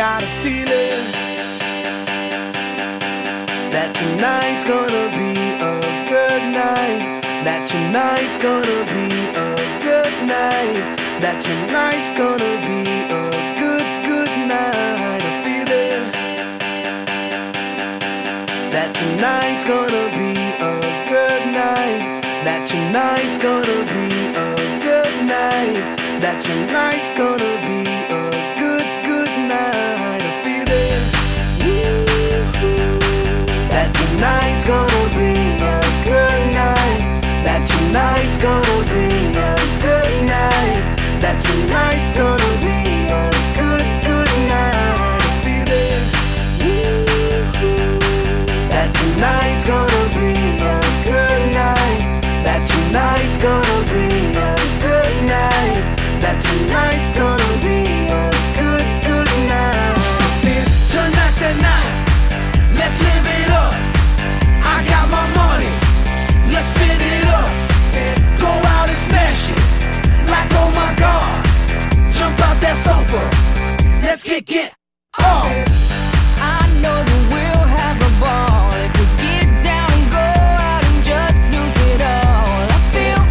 got a feeling that tonight's gonna be a good night. That tonight's gonna be a good night. That tonight's gonna be a good night. A feeling that tonight's gonna be a good night. That tonight's gonna be a good night. That tonight's gonna be a good night. A feeling that tonight's gonna be a good night. That tonight's gonna be a good night. That tonight's gonna be a good night. A feeling that tonight's gonna be a good night. That tonight's gonna be a good night. That tonight's gonna be a good night. Tonight's the night, let's live it up. I got my money, let's spin it up. Go out and smash it, like oh my God. Jump out that sofa, let's get off. I know that we'll have a ball if we get down and go out and just lose it all. I feel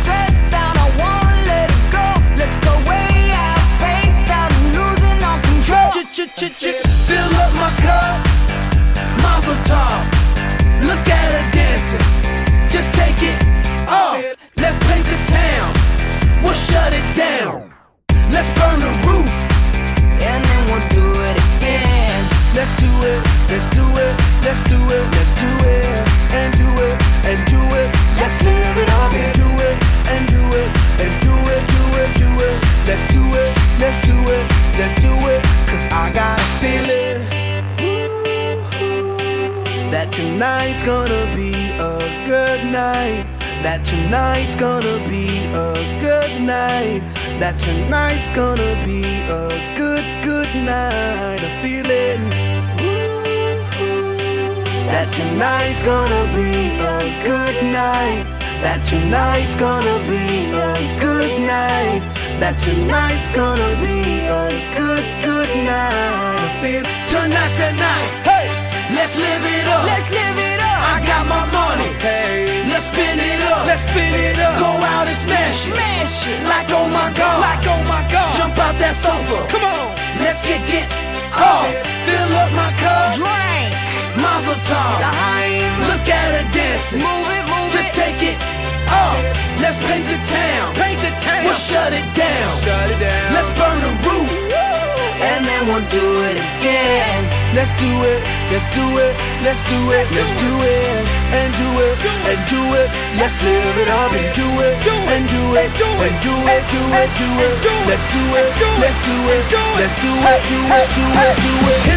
stressed out, I wanna let it go. Let's go way out, spaced out, and losing all control. Fill up my cup, Mazel tov. Look at her dancing, just take it off. Let's paint the town, we'll shut it down. Let's burn the roof, And then we'll do it again. let's do it, let's do it, let's do it, let's do it, and do it, and do it. Let's live it up and do it, and do it, and do it, do it, do it. Let's do it, let's do it, let's do it. Cause I got a feeling that tonight's gonna be a good night. That tonight's gonna be a good night. That tonight's gonna be a good night. A feeling that tonight's gonna be a good night. That tonight's gonna be a good night. That tonight's gonna be a good night. I feel tonight's the night. Hey, let's live it up. Let's live it up. I got my money. Hey, let's spin it up. Let's spin it up. Go out and smash it. Smash it. Like oh my God. Like oh my God. Jump out that sofa. Come on. Let's get off. Fill up my cup. Drink. Mazel tov. Look at her dancing. Move it, move Just it. take it off. Let's paint the town. Paint the town. We'll shut it down. Shut it down. Let's burn the roof. And then we'll do it again. Let's do it. Let's do it. Let's do it. Let's do it. And do it. And do it. Let's live it up and do it. And do it. And do it. Do it. Do it. Let's do it. Let's do it. Let's do it. Do it. Do it. Do it.